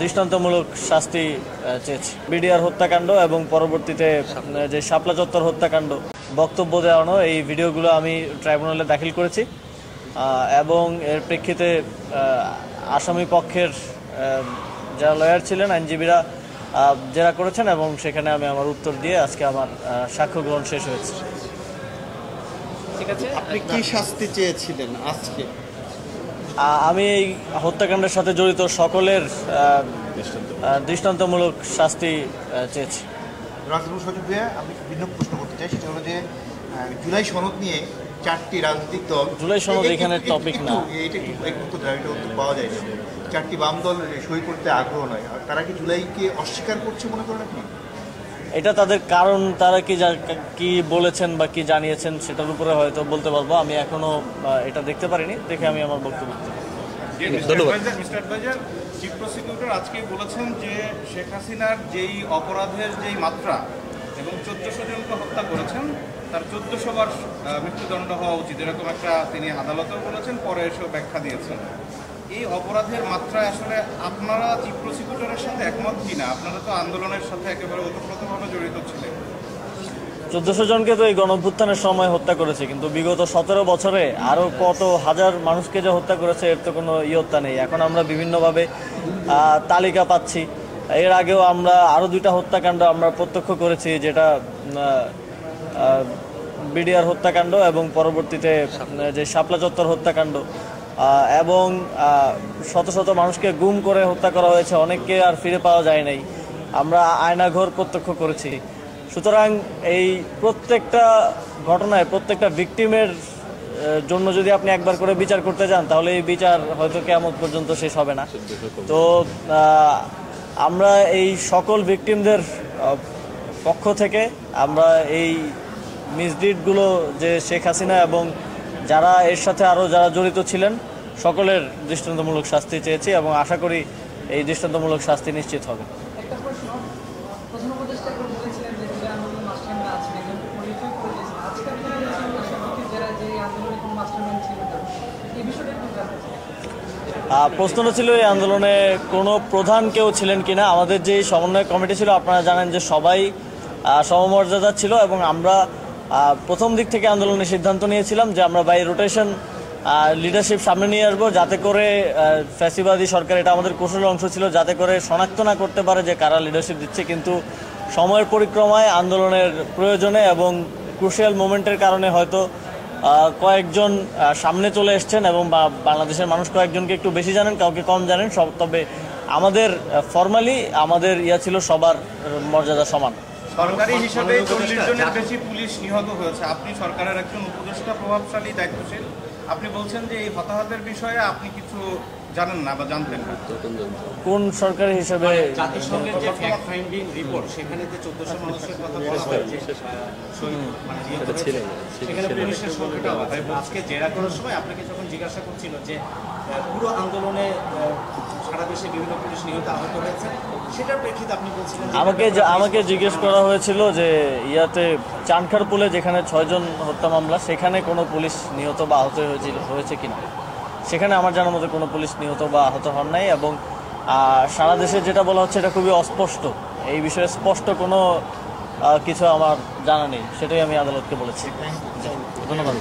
দৃষ্টান্তমূলক শাস্তি চেয়েছি। বিডিআর হত্যাকাণ্ড এবং পরবর্তীতে যে শাপলা চত্বর হত্যাকাণ্ড বক্তব্য দেওয়ানো, এই ভিডিওগুলো আমি ট্রাইব্যুনালে দাখিল করেছি এবং এর প্রেক্ষিতে আসামি পক্ষের যারা লয়ার ছিলেন, আইনজীবীরা জেরা করেছেন এবং সেখানে আমি আমার উত্তর দিয়ে আজকে আমার সাক্ষ্য গ্রহণ শেষ হয়েছে। ঠিক আছে, আপনি কি শাস্তি চেয়েছিলেন আজকে? আমি এই হত্যাকাণ্ডের সাথে জড়িত সকলের দৃষ্টান্তমূলক শাস্তি চেয়েছি। আমি ভিন্ন প্রশ্ন করতে চাই, সেটা হলো যে জুলাই সনদ নিয়ে 4টি রাজনৈতিক দল, জুলাই সনদ এখানে টপিক না, এটা একটু পাওয়া যায় না, 4টি বাম দল সই করতে আগ্রহ নয়, আর তারা কি জুলাইকে অস্বীকার করছে মনে করেন আপনি? এটা তাদের কারণ, তারা কি বলেছেন বা কি জানিয়েছেন সেটার উপরে হয়তো বলতে পারবো। আমি এখনো এটা দেখতে পারিনি, দেখে আমি আমার বক্তব্য। চিফ প্রসিকিউটর আজকে বলেছেন যে শেখ হাসিনার যেই অপরাধের যেই মাত্রা এবং 1400 জনকে হত্যা করেছেন তার 1400 বার মৃত্যুদণ্ড হওয়া উচিত, এরকম একটা তিনি আদালতেও বলেছেন, পরে এসেও ব্যাখ্যা দিয়েছেন। এই অপরাধের মাত্রায় আসলে আপনারা চিফ প্রসিকিউটরের সাথে একমত কিনা? আপনারা তো আন্দোলনের সাথে একেবারে ওতপ্রোতভাবে জড়িত ছিলেন। 1400 জনকে তো এই গণঅভ্যুত্থানের সময় হত্যা করেছে, কিন্তু বিগত 17 বছরে আরও কত হাজার মানুষকে যে হত্যা করেছে এর তো কোনো ইয়ত্তা নেই। এখন আমরা বিভিন্নভাবে তালিকা পাচ্ছি। এর আগেও আমরা আরও 2টা হত্যাকাণ্ড আমরা প্রত্যক্ষ করেছি, যেটা বিডিআর হত্যাকাণ্ড এবং পরবর্তীতে যে শাপলা চত্বর হত্যাকাণ্ড, এবং শত শত মানুষকে গুম করে হত্যা করা হয়েছে, অনেককে আর ফিরে পাওয়া যায় নাই। আমরা আয়নাঘর প্রত্যক্ষ করেছি। সুতরাং এই প্রত্যেকটা ঘটনায় প্রত্যেকটা ভিকটিমের জন্য যদি আপনি একবার করে বিচার করতে যান, তাহলে এই বিচার হয়তো কিয়ামত পর্যন্ত শেষ হবে না। তো আমরা এই সকল ভিকটিমদের পক্ষ থেকে আমরা এই মিসডিডগুলো যে শেখ হাসিনা এবং যারা এর সাথে আরও যারা জড়িত ছিলেন সকলের দৃষ্টান্তমূলক শাস্তি চেয়েছি এবং আশা করি এই দৃষ্টান্তমূলক শাস্তি নিশ্চিত হবে। প্রশ্নটা ছিল এই আন্দোলনে কোনো প্রধান কেউ ছিলেন কিনা। আমাদের যে সমন্বয় কমিটি ছিল, আপনারা জানেন যে সবাই সমমর্যাদা ছিল এবং আমরা প্রথম দিক থেকে আন্দোলনের সিদ্ধান্ত নিয়েছিলাম যে আমরা বাই রোটেশন লিডারশিপ সামনে নিয়ে আসবো, যাতে করে ফ্যাসিবাদী সরকার, এটা আমাদের কৌশলের অংশ ছিল, যাতে করে শনাক্ত না করতে পারে যে কারা লিডারশিপ দিচ্ছে। কিন্তু সময়ের পরিক্রমায় আন্দোলনের প্রয়োজনে এবং ক্রুশিয়াল মোমেন্টের কারণে হয়তো কয়েকজন সামনে চলে এসছেন এবং বাংলাদেশের মানুষ কয়েকজনকে একটু বেশি জানেন, কাউকে কম জানেন। তবে আমাদের ফর্মালি আমাদের ছিল সবার মর্যাদা সমান। সরকারি হিসাবে 40 জনের বেশি পুলিশ নিহত হয়েছে। আপনি সরকারের একজন উপদেষ্টা, প্রভাবশালী, দায়িত্বশীল, আপনি বলছেন যে এই হতাহতের বিষয়ে আপনি কিছু জানেন না বা জানতেন না। কোন সরকারি হিসেবে? জাতিসংঘের যে ফ্যাক্ট ফাইন্ডিং রিপোর্ট, সেখানে যে 1400 মানুষের কথা বলা হয়েছে, সেখানে পুলিশের সংখ্যাটা আজকে জেরা করার সময় আপনাকে যখন জিজ্ঞাসা করছিল যে পুরো আন্দোলনে সারা দেশে বিভিন্ন পুলিশ নিহত আহত হয়েছে, সেটার প্রেক্ষিতে আপনি বলছিলেন আমাকে জিজ্ঞেস করা হয়েছিল যে চানখারপুলে যেখানে 6 জন হত্যা মামলা, সেখানে কোনো পুলিশ নিহত বা আহত হয়েছে কিনা। সেখানে আমার জানার মতো কোনো পুলিশ নিহত বা আহত হন নাই এবং সারা দেশে যেটা বলা হচ্ছে এটা খুবই অস্পষ্ট। এই বিষয়ে স্পষ্ট কোনো কিছু আমার জানা নেই, সেটাই আমি আদালতকে বলেছি। ধন্যবাদ।